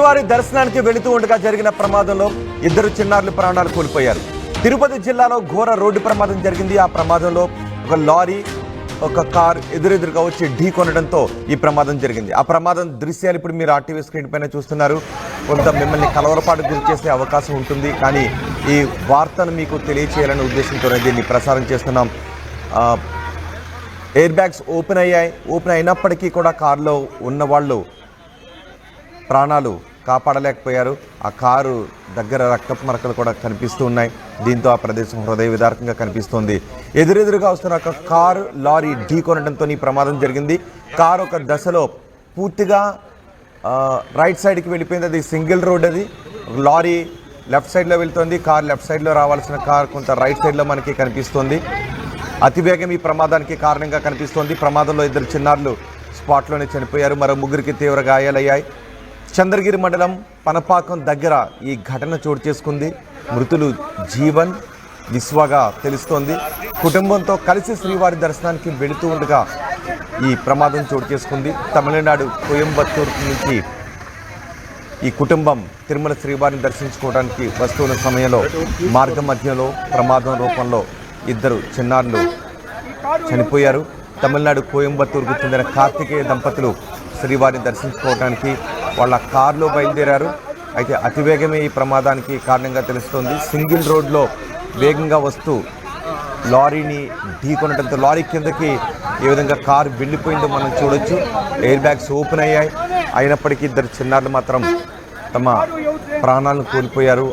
శ్రీవారి దర్శనానికి వెళుతూ ఉండగా జరిగిన ప్రమాదంలో ఇద్దరు చిన్నారులు ప్రాణాలు కోల్పోయారు. తిరుపతి జిల్లాలో ఘోర రోడ్డు ప్రమాదం జరిగింది. ఆ ప్రమాదంలో ఒక లారీ ఒక కార్ ఎదురెదురుగా వచ్చి ఢీ కొనడంతో ఈ ప్రమాదం జరిగింది. ఆ ప్రమాదం దృశ్యాలు ఇప్పుడు మీరు ఆర్టీవీ స్క్రీన్ పైన చూస్తున్నారు. కొంత మిమ్మల్ని కలవరపాటు గురి చేసే అవకాశం ఉంటుంది, కానీ ఈ వార్తను మీకు తెలియచేయాలనే ఉద్దేశంతోనే దీన్ని ప్రసారం చేస్తున్నాం. ఎయిర్ బ్యాగ్స్ ఓపెన్ అయినప్పటికీ కూడా కారులో ఉన్న వాళ్ళు ప్రాణాలు కాపాడలేకపోయారు. ఆ కారు దగ్గర రక్తపు మరకలు కూడా కనిపిస్తూ ఉన్నాయి. దీంతో ఆ ప్రదేశం హృదయ విదారకంగా కనిపిస్తోంది. ఎదురెదురుగా వస్తున్న ఒక కారు లారీ ఢీ కొనడంతో ఈ ప్రమాదం జరిగింది. కారు ఒక దశలో పూర్తిగా రైట్ సైడ్కి వెళ్ళిపోయింది. అది సింగిల్ రోడ్. అది లారీ లెఫ్ట్ సైడ్లో వెళ్తుంది, కారు లెఫ్ట్ సైడ్లో రావాల్సిన కారు కొంత రైట్ సైడ్లో మనకి కనిపిస్తుంది. అతివేగం ఈ ప్రమాదానికి కారణంగా కనిపిస్తోంది. ప్రమాదంలో ఇద్దరు చిన్నారులు స్పాట్లోనే చనిపోయారు. మరో ముగ్గురికి తీవ్ర గాయాలయ్యాయి. చంద్రగిరి మండలం పనపాకం దగ్గర ఈ ఘటన చోటు చేసుకుంది. మృతులు జీవన్ విశ్వగా తెలుస్తోంది. కుటుంబంతో కలిసి శ్రీవారి దర్శనానికి వెళుతూ ఉండగా ఈ ప్రమాదం చోటు చేసుకుంది. తమిళనాడు కోయంబత్తూరు నుంచి ఈ కుటుంబం తిరుమల శ్రీవారిని దర్శించుకోవడానికి వస్తున్న సమయంలో మార్గ మధ్యలో ప్రమాదం రూపంలో ఇద్దరు చిన్నారులు చనిపోయారు. తమిళనాడు కోయంబత్తూరుకు చెందిన కార్తికేయ దంపతులు శ్రీవారిని దర్శించుకోవడానికి వాళ్ళ కారులో బయలుదేరారు. అయితే అతివేగమే ఈ ప్రమాదానికి కారణంగా తెలుస్తోంది. సింగిల్ రోడ్లో వేగంగా వస్తూ లారీని ఢీకొనడంతో లారీ కిందకి ఏ విధంగా కారు వెళ్ళిపోయిందో మనం చూడొచ్చు. ఎయిర్ బ్యాగ్స్ ఓపెన్ అయినప్పటికీ ఇద్దరు చిన్నారులు మాత్రం తమ ప్రాణాలను కోల్పోయారు.